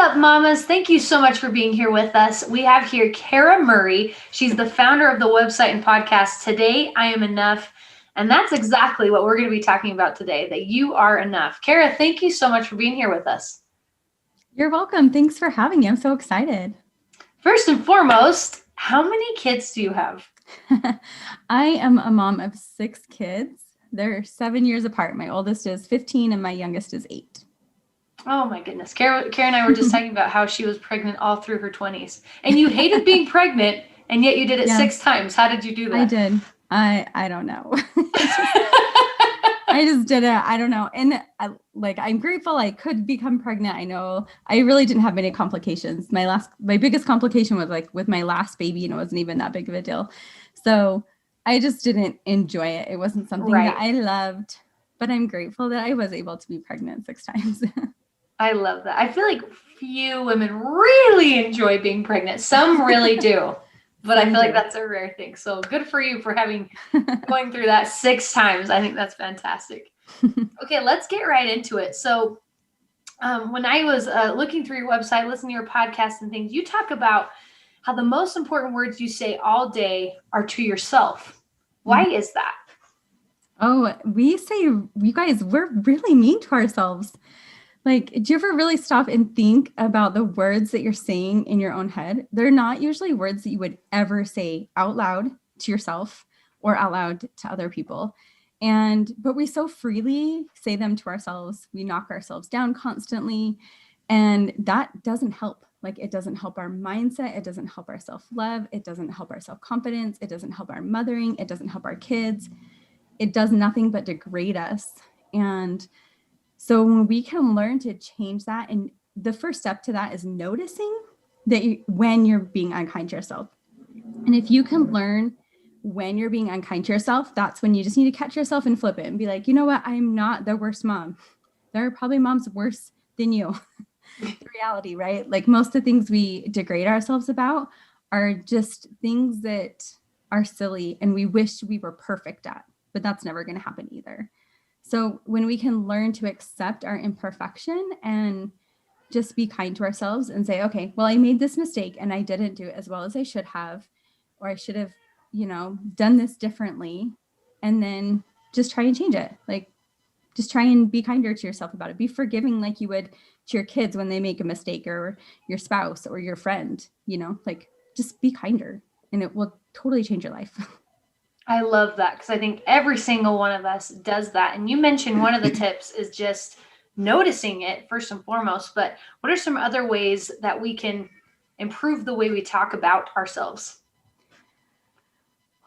up, mamas? Thank you so much for being here with us. We have here Kara Murri. She's the founder of the website and podcast Today I Am Enough. And that's exactly what we're going to be talking about today, that you are enough. Kara, thank you so much for being here with us. You're welcome. Thanks for having me. I'm so excited. First and foremost, how many kids do you have? I am a mom of 6 kids. They're 7 years apart. My oldest is 15 and my youngest is 8. Oh my goodness. Kara and I were just talking about how she was pregnant all through her 20s. And you hated being pregnant, and yet you did it 6 times. How did you do that? I did. I don't know. I just did it. I don't know. And I'm grateful I could become pregnant. I know I really didn't have many complications. My biggest complication was with my last baby, and it wasn't even that big of a deal. So I just didn't enjoy it. It wasn't something that I loved, but I'm grateful that I was able to be pregnant 6 times. I love that. I feel like few women really enjoy being pregnant. Some really do. But I feel like that's a rare thing. So good for you for going through that 6 times. I think that's fantastic. Okay, let's get right into it. So when I was looking through your website, listening to your podcast and things, you talk about how the most important words you say all day are to yourself. Why is that? Oh, we say, you guys, we're really mean to ourselves. Do you ever really stop and think about the words that you're saying in your own head? They're not usually words that you would ever say out loud to yourself or out loud to other people. But we so freely say them to ourselves. We knock ourselves down constantly, and that doesn't help. It doesn't help our mindset. It doesn't help our self-love. It doesn't help our self-confidence. It doesn't help our mothering. It doesn't help our kids. It does nothing but degrade us. And so when we can learn to change that, and the first step to that is noticing that when you're being unkind to yourself. And if you can learn when you're being unkind to yourself, that's when you just need to catch yourself and flip it and be like, you know what? I'm not the worst mom. There are probably moms worse than you. The reality, right? Most of the things we degrade ourselves about are just things that are silly and we wish we were perfect at, but that's never going to happen either. So when we can learn to accept our imperfection and just be kind to ourselves and say, okay, well, I made this mistake and I didn't do it as well as I should have, or I should have, done this differently. And then just try and change it. Just try and be kinder to yourself about it. Be forgiving like you would to your kids when they make a mistake, or your spouse or your friend, just be kinder and it will totally change your life. I love that, because I think every single one of us does that. And you mentioned one of the tips is just noticing it first and foremost, but what are some other ways that we can improve the way we talk about ourselves?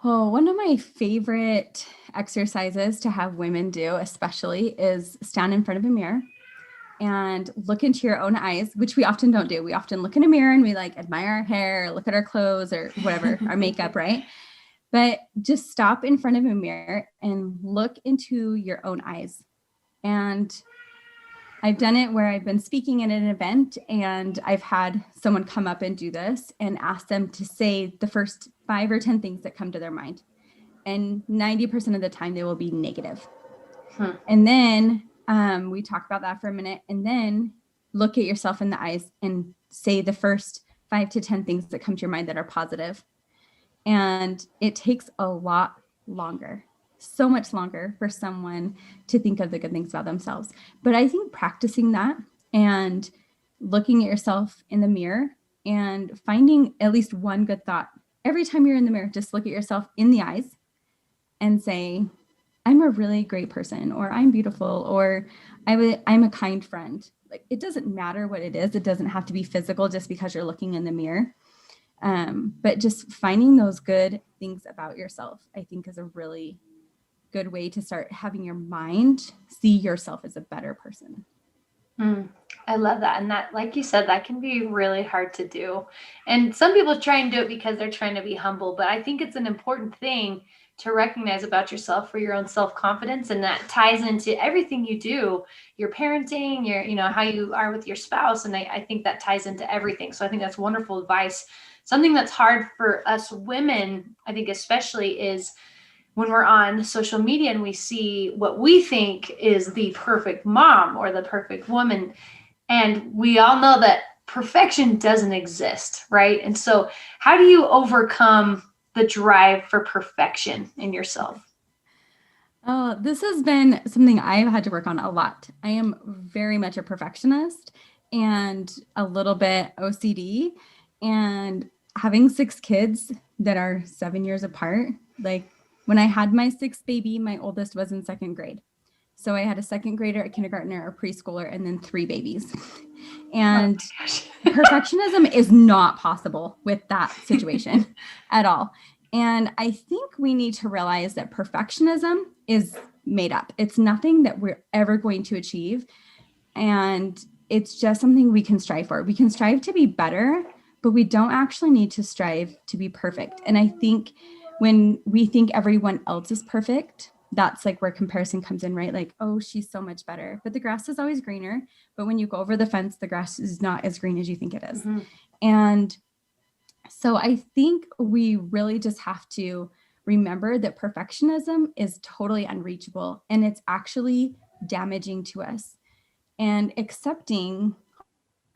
Oh, one of my favorite exercises to have women do, especially, is stand in front of a mirror and look into your own eyes, which we often don't do. We often look in a mirror and we admire our hair, look at our clothes or whatever, our makeup, right? But just stop in front of a mirror and look into your own eyes. And I've done it where I've been speaking at an event and I've had someone come up and do this and ask them to say the first 5 or 10 things that come to their mind. And 90% of the time they will be negative. And then we talk about that for a minute and then look at yourself in the eyes and say the first 5 to 10 things that come to your mind that are positive. And it takes a lot longer, so much longer for someone to think of the good things about themselves. But I think practicing that and looking at yourself in the mirror and finding at least one good thought. Every time you're in the mirror, just look at yourself in the eyes and say, I'm a really great person, or I'm beautiful, or I'm a kind friend. It doesn't matter what it is. It doesn't have to be physical just because you're looking in the mirror. But just finding those good things about yourself, I think, is a really good way to start having your mind see yourself as a better person. I love that. And that, like you said, that can be really hard to do. And some people try and do it because they're trying to be humble, but I think it's an important thing to recognize about yourself for your own self-confidence. And that ties into everything you do, your parenting, how you are with your spouse. And I think that ties into everything. So I think that's wonderful advice. Something that's hard for us women, I think especially, is when we're on social media and we see what we think is the perfect mom or the perfect woman. And we all know that perfection doesn't exist, right? And so how do you overcome the drive for perfection in yourself? Oh, this has been something I've had to work on a lot. I am very much a perfectionist and a little bit OCD. And having 6 kids that are 7 years apart, like when I had my sixth baby, my oldest was in second grade. So I had a second grader, a kindergartner, a preschooler, and then 3 babies. Oh my And gosh. perfectionism is not possible with that situation at all. And I think we need to realize that perfectionism is made up. It's nothing that we're ever going to achieve. And it's just something we can strive for. We can strive to be better, but we don't actually need to strive to be perfect. And I think when we think everyone else is perfect, that's like where comparison comes in, right? Like, oh, she's so much better. But the grass is always greener. But when you go over the fence, the grass is not as green as you think it is. Mm-hmm. And so I think we really just have to remember that perfectionism is totally unreachable and it's actually damaging to us. And accepting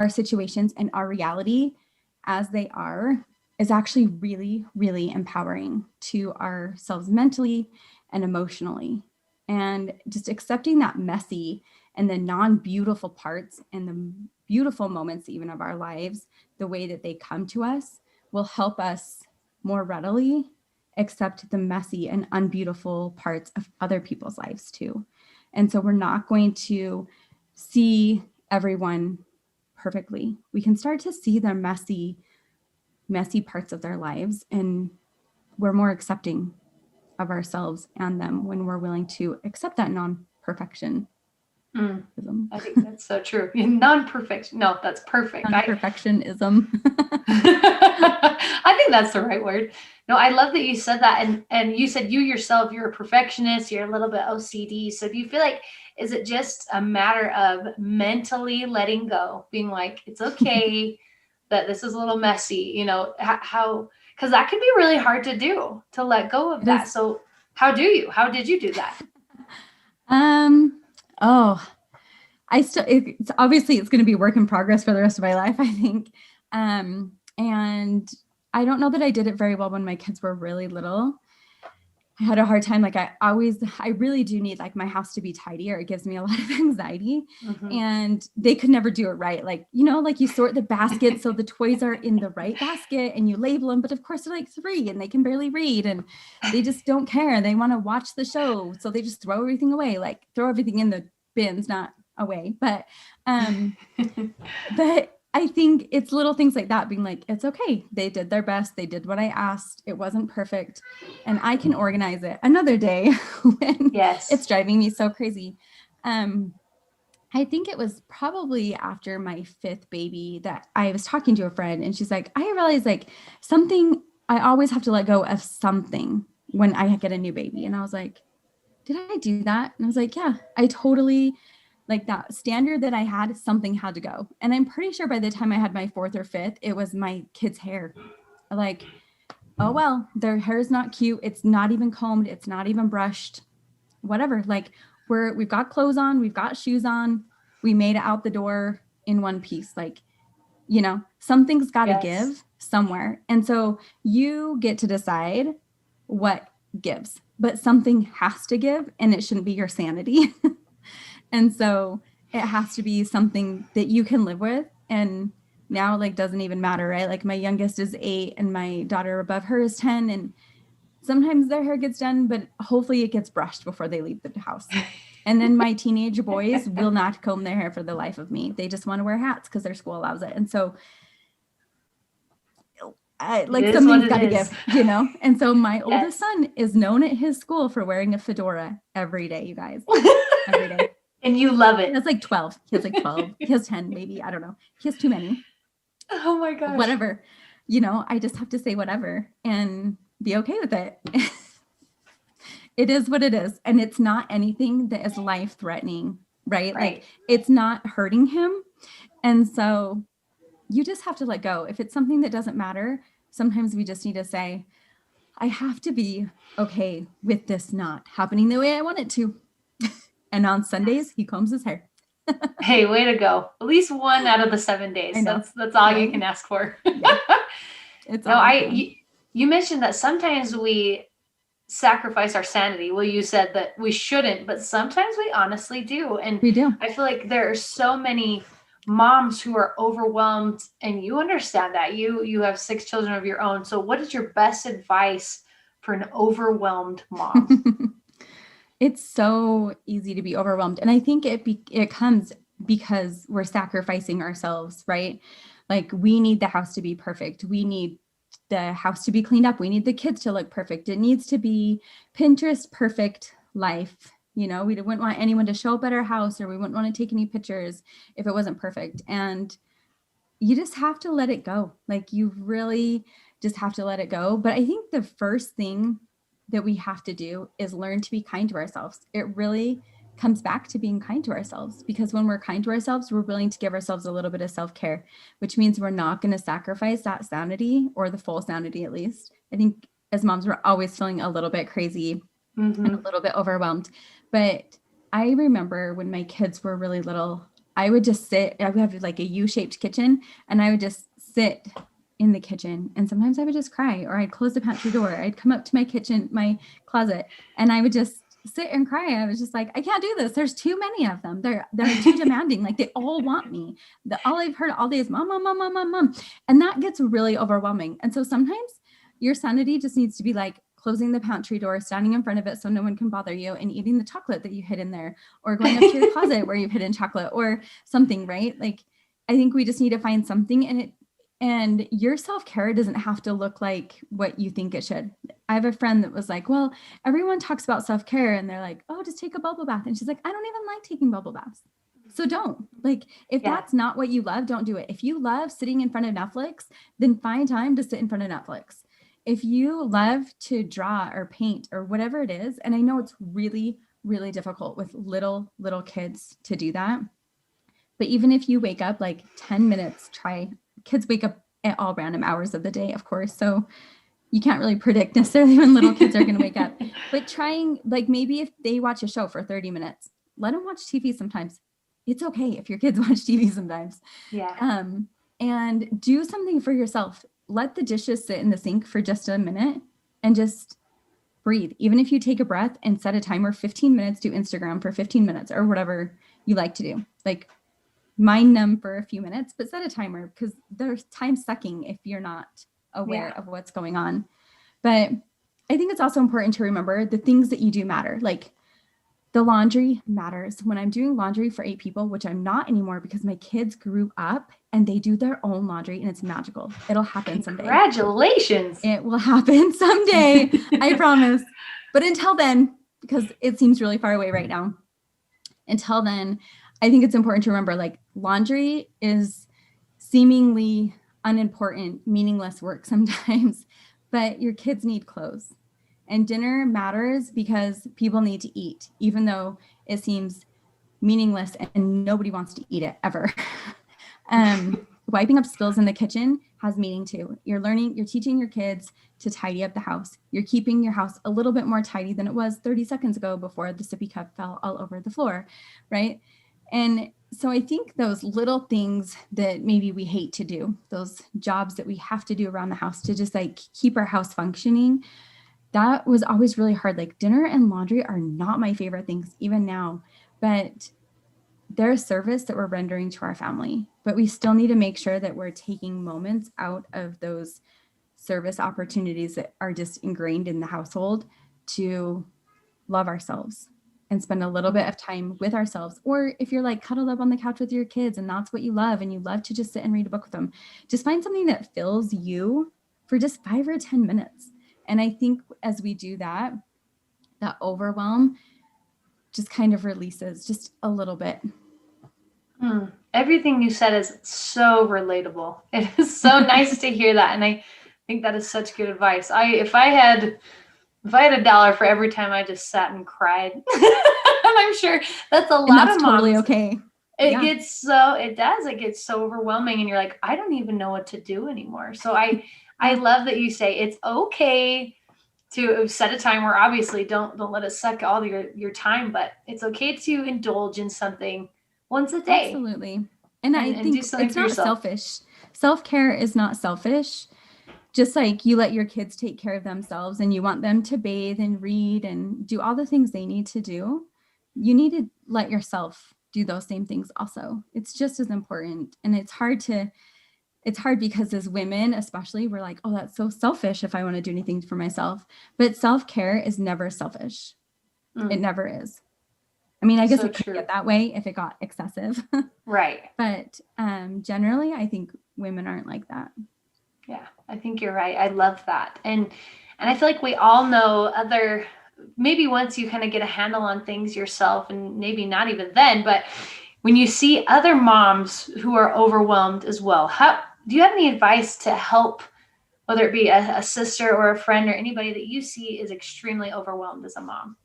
our situations and our reality as they are is actually really, really empowering to ourselves mentally and emotionally. And just accepting that messy and the non beautiful parts and the beautiful moments, even of our lives, the way that they come to us, will help us more readily accept the messy and unbeautiful parts of other people's lives too. And so we're not going to see everyone perfectly. We can start to see the messy parts of their lives, and we're more accepting of ourselves and them when we're willing to accept that non-perfectionism. I think that's so true. Non-perfect. No, that's perfect. Non-perfectionism. I think that's the right word. No, I love that you said that. And you said you yourself, you're a perfectionist, you're a little bit OCD. So do you feel like, is it just a matter of mentally letting go, being like, it's okay that this is a little messy, how, because that can be really hard to do, to let go of that. So how did you do that? Oh, it's obviously it's going to be work in progress for the rest of my life, I think. And I don't know that I did it very well when my kids were really little. I had a hard time. Like I really do need like my house to be tidy or it gives me a lot of anxiety. Mm-hmm. And they could never do it right. Like, like you sort the basket so the toys are in the right basket and you label them. But of course they're like 3 and they can barely read and they just don't care. They want to watch the show. So they just throw everything away, like throw everything in the bins, not away. But I think it's little things like that, being like, it's okay. They did their best. They did what I asked. It wasn't perfect. And I can organize it another day when it's driving me so crazy. I think it was probably after my 5th baby that I was talking to a friend and she's like, I realized like I always have to let go of something when I get a new baby. And I was like, did I do that? And I was like, yeah, I totally, like that standard that I had, something had to go. And I'm pretty sure by the time I had my 4th or 5th, it was my kids' hair. Like, oh, well, their hair is not cute. It's not even combed. It's not even brushed, whatever. Like we've got clothes on, we've got shoes on. We made it out the door in one piece. Like, something's got to give somewhere. And so you get to decide what gives, but something has to give and it shouldn't be your sanity. And so it has to be something that you can live with. And now like doesn't even matter, right? Like my youngest is 8 and my daughter above her is 10. And sometimes their hair gets done, but hopefully it gets brushed before they leave the house. And then my teenage boys will not comb their hair for the life of me. They just want to wear hats because their school allows it. And so something's got to give, And so my oldest son is known at his school for wearing a fedora every day, you guys. Every day. And you love it. He has like 12. He has like 12. He has 10, maybe. I don't know. He has too many. Oh my gosh. Whatever. I just have to say whatever and be okay with it. It is what it is. And it's not anything that is life-threatening, right? Like it's not hurting him. And so you just have to let go. If it's something that doesn't matter, sometimes we just need to say, I have to be okay with this not happening the way I want it to. And on Sundays, he combs his hair. Hey, way to go. At least 1 out of the 7 I days. know, That's all you right? can ask for. Yeah, it's No, all we can. you mentioned that sometimes we sacrifice our sanity. Well, you said that we shouldn't, but sometimes we honestly do. And We do. I feel like there are so many moms who are overwhelmed, and you understand that. You have 6 children of your own. So what is your best advice for an overwhelmed mom? It's so easy to be overwhelmed. And I think it comes because we're sacrificing ourselves, right? Like we need the house to be perfect. We need the house to be cleaned up. We need the kids to look perfect. It needs to be Pinterest perfect life. You know, we wouldn't want anyone to show up at our house, or we wouldn't want to take any pictures if it wasn't perfect. And you just have to let it go. Like you really just have to let it go. But I think the first thing that we have to do is learn to be kind to ourselves. It really comes back to being kind to ourselves, because when we're kind to ourselves, we're willing to give ourselves a little bit of self-care, which means we're not going to sacrifice that sanity, or the full sanity at least. I think as moms, we're always feeling a little bit crazy and a Mm-hmm. little bit overwhelmed. But I remember when my kids were really little, I would just sit, I would have like a U-shaped kitchen, and I would just sit in the kitchen. And sometimes I would just cry, or I'd close the pantry door. I'd come up to my kitchen, my closet, and I would just sit and cry. I was just like, I can't do this. There's too many of them. They're too demanding. Like they all want me. All I've heard all day is mom, mom, mom, mom, mom, mom. And that gets really overwhelming. And so sometimes your sanity just needs to be like closing the pantry door, standing in front of it so no one can bother you, and eating the chocolate that you hid in there, or going up to your closet where you've hidden chocolate or something, right? Like I think we just need to find something in it. And your self-care doesn't have to look like what you think it should. I have a friend that was like, well, everyone talks about self-care and they're like, oh, just take a bubble bath. And she's like, I don't even like taking bubble baths. So don't. Like, if Yeah. that's not what you love, don't do it. If you love sitting in front of Netflix, then find time to sit in front of Netflix. If you love to draw or paint or whatever it is, and I know it's really, really difficult with little kids to do that. But even if you wake up like 10 minutes, try. Kids wake up at all random hours of the day, of course. So you can't really predict necessarily when little kids are going to wake up. But trying, like maybe if they watch a show for 30 minutes, let them watch TV sometimes. It's okay if your kids watch TV sometimes. Yeah. And do something for yourself. Let the dishes sit in the sink for just a minute and just breathe. Even if you take a breath and set a timer, 15 minutes, do Instagram for 15 minutes or whatever you like to do. Like mind numb for a few minutes, but set a timer, because there's time sucking if you're not aware Yeah. of what's going on. But I think it's also important to remember the things that you do matter. Like the laundry matters. When I'm doing laundry for 8 people, which I'm not anymore because my kids grew up and they do their own laundry, and it's magical. It'll happen someday. Congratulations. It will happen someday. I promise. But until then, because it seems really far away right now, until then, I think it's important to remember like laundry is seemingly unimportant, meaningless work sometimes, but your kids need clothes. And dinner matters because people need to eat, even though it seems meaningless and nobody wants to eat it ever. Wiping up spills in the kitchen has meaning too. You're teaching your kids to tidy up the house. You're keeping your house a little bit more tidy than it was 30 seconds ago before the sippy cup fell all over the floor, right? And so I think those little things that maybe we hate to do, those jobs that we have to do around the house to just like keep our house functioning, that was always really hard. Like dinner and laundry are not my favorite things even now, but they're a service that we're rendering to our family. But we still need to make sure that we're taking moments out of those service opportunities that are just ingrained in the household to love ourselves and spend a little bit of time with ourselves. Or if you're like cuddled up on the couch with your kids and that's what you love and you love to just sit and read a book with them, just find something that fills you for just 5 or 10 minutes. And I think as we do that, that overwhelm just kind of releases just a little bit. Everything you said is so relatable. It is so nice to hear that, and I think that is such good advice. If I had $1 for every time I just sat and cried, and I'm sure that's a And lot that's of totally moms. okay. It does. It gets so overwhelming, and you're like, I don't even know what to do anymore. So I love that you say it's okay to set a timer. Obviously, don't let it suck all your time, but it's okay to indulge in something once a day Absolutely. And I and do think something it's for not yourself. selfish. Self-care is not selfish. Just like you let your kids take care of themselves and you want them to bathe and read and do all the things they need to do, you need to let yourself do those same things also. It's just as important. And it's hard because as women, especially, we're like, oh, that's so selfish if I want to do anything for myself. But self-care is never selfish. It never is. I mean, I guess So it could true. get that way if it got excessive. Right. But generally, I think women aren't like that. Yeah, I think you're right. I love that. And I feel like we all know other, maybe once you kind of get a handle on things yourself, and maybe not even then, but when you see other moms who are overwhelmed as well, how do you have any advice to help, whether it be a sister or a friend or anybody that you see is extremely overwhelmed as a mom?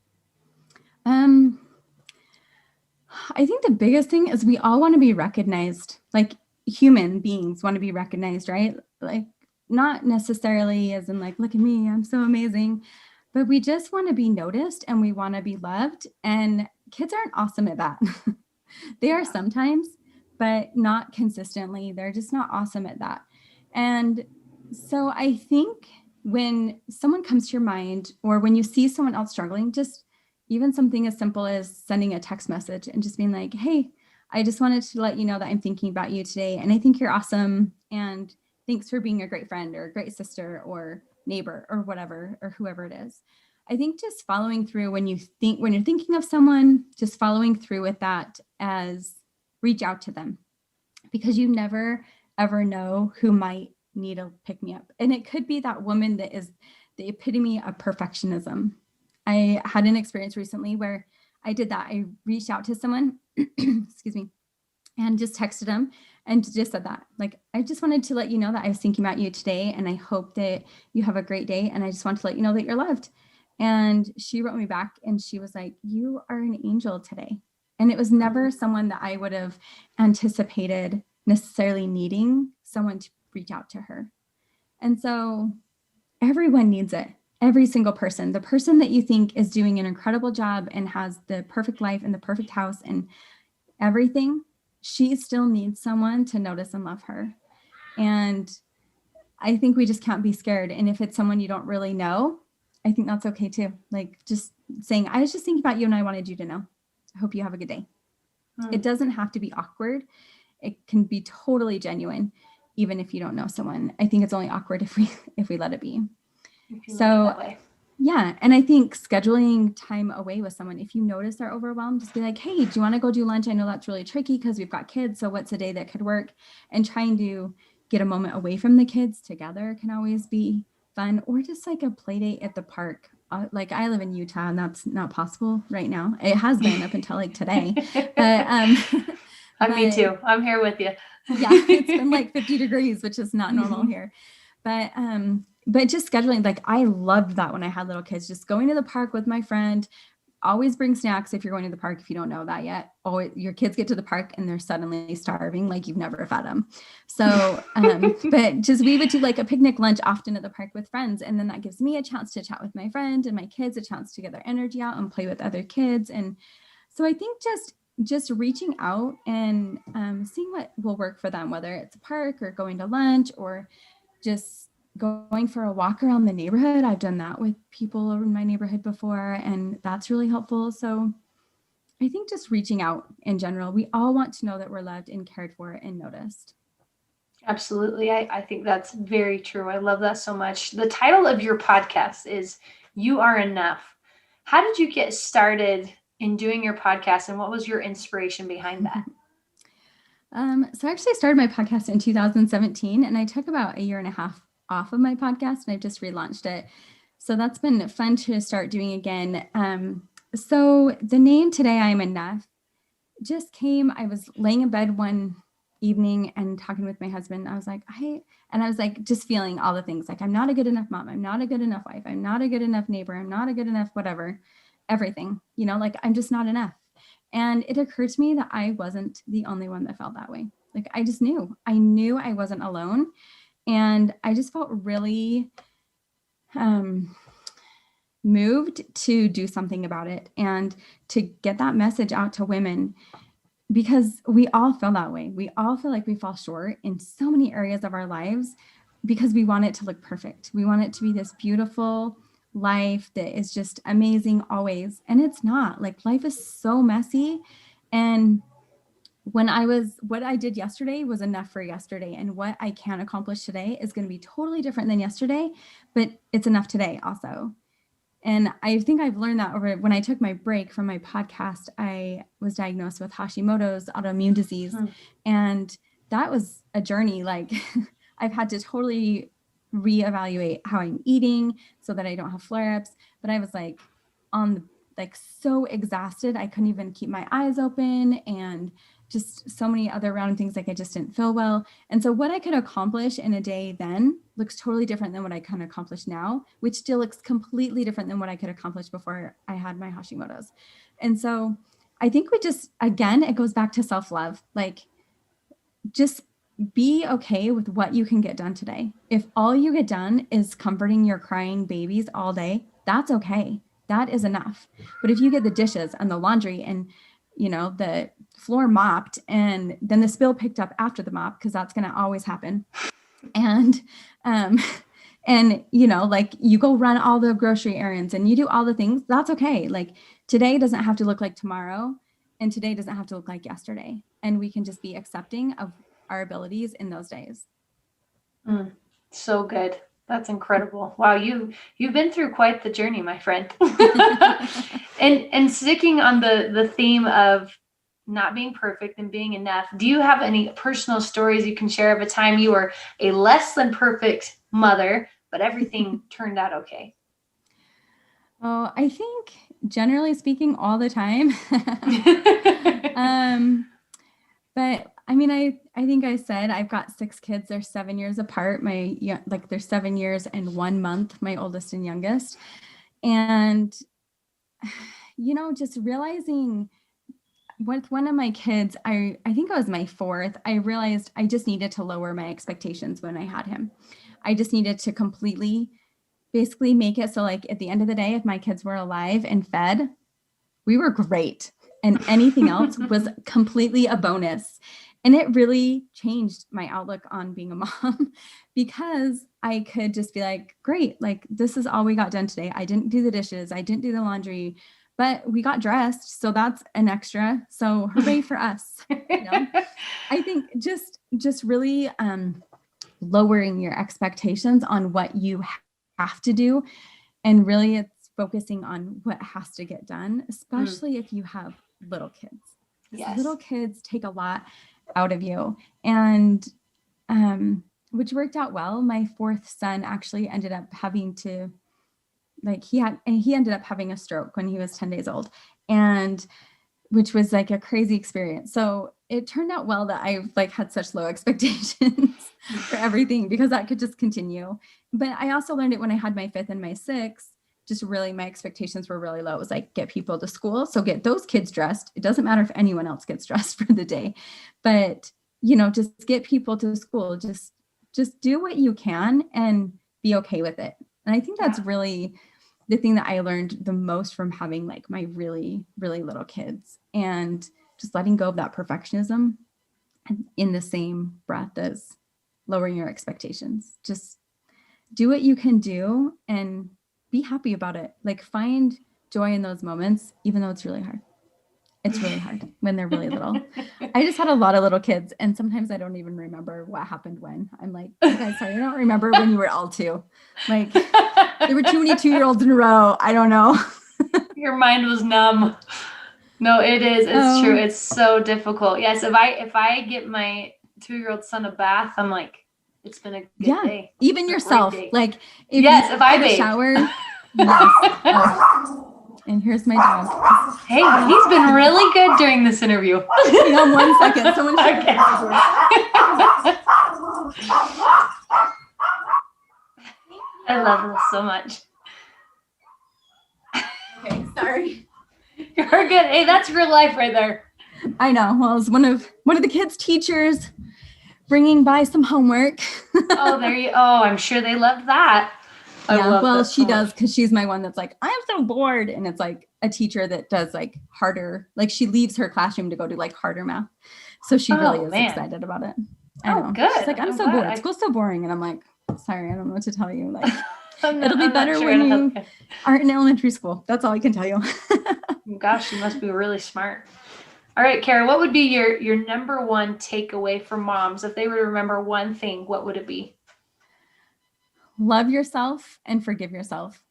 Um, I think the biggest thing is we all want to be recognized. Like human beings want to be recognized, right? Like not necessarily as in like, look at me, I'm so amazing, but we just want to be noticed and we want to be loved. And kids aren't awesome at that. They are Yeah. sometimes, but not consistently. They're just not awesome at that. And so I think when someone comes to your mind or when you see someone else struggling, just even something as simple as sending a text message and just being like, hey, I just wanted to let you know that I'm thinking about you today. And I think you're awesome. And thanks for being a great friend or a great sister or neighbor or whatever, or whoever it is. I think just following through when you're thinking of someone, just following through with that as reach out to them because you never ever know who might need a pick me up. And it could be that woman that is the epitome of perfectionism. I had an experience recently where I did that. I reached out to someone, excuse me, and just texted them and just said that. Like, I just wanted to let you know that I was thinking about you today and I hope that you have a great day. And I just want to let you know that you're loved. And she wrote me back and she was like, you are an angel today. And it was never someone that I would have anticipated necessarily needing someone to reach out to her. And so everyone needs it. Every single person, the person that you think is doing an incredible job and has the perfect life and the perfect house and everything, she still needs someone to notice and love her. And I think we just can't be scared. And if it's someone you don't really know, I think that's okay too. Like just saying, I was just thinking about you and I wanted you to know. I hope you have a good day. It doesn't have to be awkward. It can be totally genuine, even if you don't know someone. I think it's only awkward if we let it be. So yeah. And I think scheduling time away with someone, if you notice they're overwhelmed, just be like, hey, do you want to go do lunch? I know that's really tricky because we've got kids. So what's a day that could work? And trying to get a moment away from the kids together can always be fun. Or just like a play date at the park. Like I live in Utah and that's not possible right now. It has been up until like today. But Me too. I'm here with you. Yeah, it's been like 50 degrees, which is not normal here. But just scheduling, like I loved that when I had little kids, just going to the park with my friend. Always bring snacks if you're going to the park, if you don't know that yet. Oh, your kids get to the park and they're suddenly starving like you've never fed them. So, but just we would do like a picnic lunch often at the park with friends. And then that gives me a chance to chat with my friend and my kids a chance to get their energy out and play with other kids. And so I think just reaching out and seeing what will work for them, whether it's a park or going to lunch or just going for a walk around the neighborhood. I've done that with people in my neighborhood before, and that's really helpful. So I think just reaching out in general, we all want to know that we're loved and cared for and noticed. Absolutely. I think that's very true. I love that so much. The title of your podcast is You Are Enough. How did you get started in doing your podcast and what was your inspiration behind that? So I actually started my podcast in 2017 and I took about a year and a half off of my podcast and I've just relaunched it. So that's been fun to start doing again. So the name Today I Am Enough just came. I was laying in bed one evening and talking with my husband. I was like just feeling all the things like I'm not a good enough mom. I'm not a good enough wife. I'm not a good enough neighbor. I'm not a good enough whatever, everything, like I'm just not enough. And it occurred to me that I wasn't the only one that felt that way. Like I knew I wasn't alone. And I just felt really moved to do something about it and to get that message out to women. because we all feel that way. We all feel like we fall short in so many areas of our lives because we want it to look perfect. We want it to be this beautiful life that is just amazing always. And it's not. Like, life is so messy. And what I did yesterday was enough for yesterday. And what I can accomplish today is going to be totally different than yesterday, but it's enough today also. And I think I've learned that over when I took my break from my podcast, I was diagnosed with Hashimoto's autoimmune disease. And that was a journey. Like, I've had to totally reevaluate how I'm eating so that I don't have flare-ups. But I was like so exhausted. I couldn't even keep my eyes open, and just so many other random things. Like, I just didn't feel well. And so what I could accomplish in a day then looks totally different than what I can accomplish now, which still looks completely different than what I could accomplish before I had my Hashimoto's. And so I think we just, again, it goes back to self-love. Like, just be okay with what you can get done today. If all you get done is comforting your crying babies all day, that's okay. That is enough. But if you get the dishes and the laundry and, the floor mopped, and then the spill picked up after the mop, because that's going to always happen. And, like, you go run all the grocery errands and you do all the things, that's okay. Like, today doesn't have to look like tomorrow, and today doesn't have to look like yesterday. And we can just be accepting of our abilities in those days. So good. That's incredible. Wow, you've been through quite the journey, my friend. And sticking on the theme of not being perfect and being enough, do you have any personal stories you can share of a time you were a less than perfect mother, but everything turned out okay? Oh, I think generally speaking, all the time. But I mean, I think I said I've got 6 kids. They're 7 years apart. They're 7 years and 1 month, my oldest and youngest. And, just realizing with one of my kids, I think it was my 4th, I realized I just needed to lower my expectations when I had him. I just needed to completely basically make it so, like, at the end of the day, if my kids were alive and fed, we were great. And anything else was completely a bonus. And it really changed my outlook on being a mom, because I could just be like, great, like, this is all we got done today. I didn't do the dishes. I didn't do the laundry, but we got dressed. So that's an extra. So hooray for us. I think just really lowering your expectations on what you have to do. And really, it's focusing on what has to get done, especially if you have little kids. Yes. Little kids take a lot out of you. And which worked out well. My 4th son actually ended up having to, he ended up having a stroke when he was 10 days old, and which was like a crazy experience. So it turned out well that I had such low expectations for everything, because that could just continue. But I also learned it when I had my 5th and my 6th. Just really, my expectations were really low. It was like, get people to school. So get those kids dressed. It doesn't matter if anyone else gets dressed for the day, but, just get people to school. Just do what you can and be okay with it. And I think that's really the thing that I learned the most from having my really, really little kids, and just letting go of that perfectionism in the same breath as lowering your expectations. Just do what you can do and be happy about it. Find joy in those moments, even though it's really hard. It's really hard when they're really little. I just had a lot of little kids, and sometimes I don't even remember what happened when. I'm like, you guys, sorry, I don't remember when you were all 2. There were too many 2-year-olds in a row. I don't know. Your mind was numb. No, it is. It's true. It's so difficult. Yes, if I get my 2-year-old son a bath, I'm like, it's been a good day. Even it's yourself. If I bathe. Shower. Yes. And here's my dog. Hey, he's been really good during this interview. Hang on 1 second. Someone should okay. I love this so much. Okay, sorry. You're good. Hey, that's real life right there. I know. Well, it's one of the kids' teachers bringing by some homework. Oh, I'm sure they loved that. I Yeah, love well, that she so does much. because she's my one that's like, I'm so bored. And it's like a teacher that does like harder, like she leaves her classroom to go do like harder math. So she really Oh is man. excited about it. I Oh, know. She's good. like, I'm I'm so bored. glad. School's so boring. And I'm like, sorry, I don't know what to tell you. Like, I'm it'll not. be I'm not better sure when how that's you good. aren't in elementary school. That's all I can tell you. Gosh, you must be really smart. All right, Kara, what would be your number one takeaway for moms if they were to remember one thing? What would it be? Love yourself and forgive yourself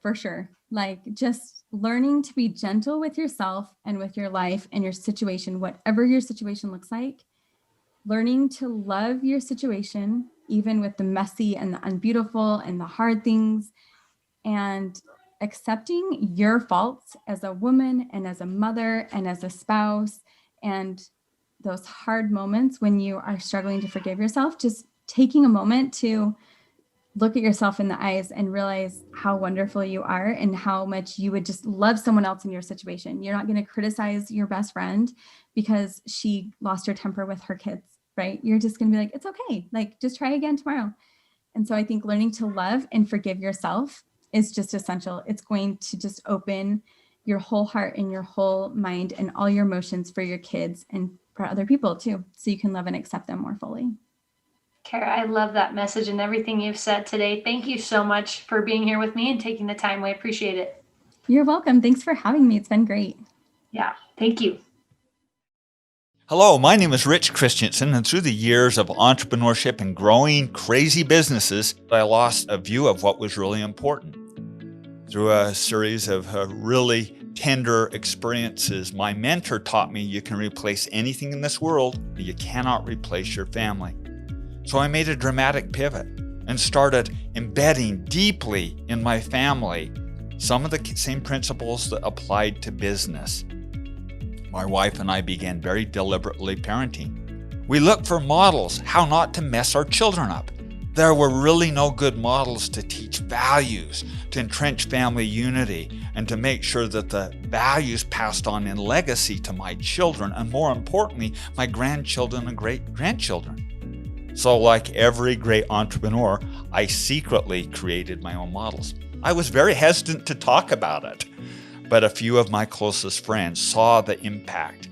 for sure. Like just learning to be gentle with yourself and with your life and your situation, whatever your situation looks like. Learning to love your situation, even with the messy and the unbeautiful and the hard things, and accepting your faults as a woman and as a mother and as a spouse, and those hard moments when you are struggling to forgive yourself, just taking a moment to look at yourself in the eyes and realize how wonderful you are and how much you would just love someone else in your situation. You're not going to criticize your best friend because she lost her temper with her kids, right? You're just going to be like, it's okay. Like, just try again tomorrow. And so I think learning to love and forgive yourself is just essential. It's going to just open your whole heart and your whole mind and all your emotions for your kids and for other people too, so you can love and accept them more fully. Kara, I love that message and everything you've said today. Thank you so much for being here with me and taking the time. We appreciate it. You're welcome. Thanks for having me. It's been great. Yeah, thank you. Hello, my name is Rich Christensen, and through the years of entrepreneurship and growing crazy businesses, I lost a view of what was really important. Through a series of really tender experiences, my mentor taught me you can replace anything in this world, but you cannot replace your family. So I made a dramatic pivot and started embedding deeply in my family some of the same principles that applied to business. My wife and I began very deliberately parenting. We looked for models, how not to mess our children up. There were really no good models to teach values, to entrench family unity, and to make sure that the values passed on in legacy to my children, and more importantly, my grandchildren and great-grandchildren. So like every great entrepreneur, I secretly created my own models. I was very hesitant to talk about it, but a few of my closest friends saw the impact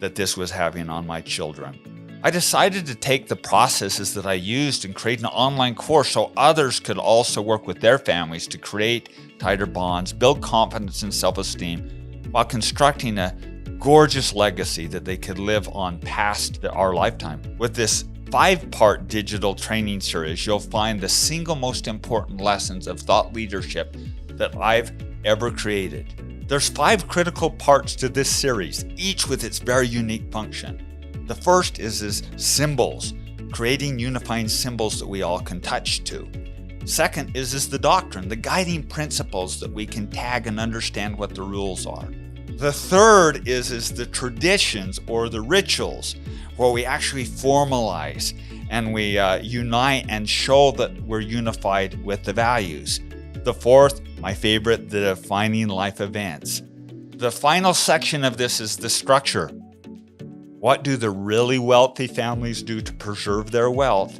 that this was having on my children. I decided to take the processes that I used and create an online course so others could also work with their families to create tighter bonds, build confidence and self-esteem, while constructing a gorgeous legacy that they could live on past our lifetime. With this 5-part digital training series, you'll find the single most important lessons of thought leadership that I've ever created. There's 5 critical parts to this series, each with its very unique function. The first is symbols, creating unifying symbols that we all can touch to. Second is the doctrine, the guiding principles that we can tag and understand what the rules are. The third is the traditions or the rituals, where we actually formalize and we unite and show that we're unified with the values. The fourth, my favorite, the defining life events. The final section of this is the structure. What do the really wealthy families do to preserve their wealth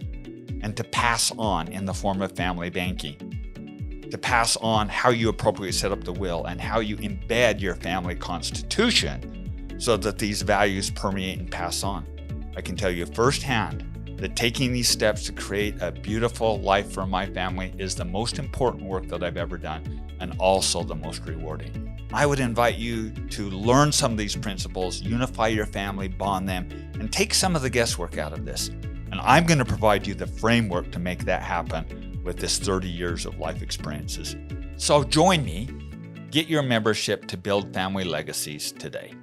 and to pass on in the form of family banking? To pass on how you appropriately set up the will and how you embed your family constitution so that these values permeate and pass on. I can tell you firsthand that taking these steps to create a beautiful life for my family is the most important work that I've ever done and also the most rewarding. I would invite you to learn some of these principles, unify your family, bond them, and take some of the guesswork out of this. And I'm going to provide you the framework to make that happen with this 30 years of life experiences. So join me, get your membership to build family legacies today.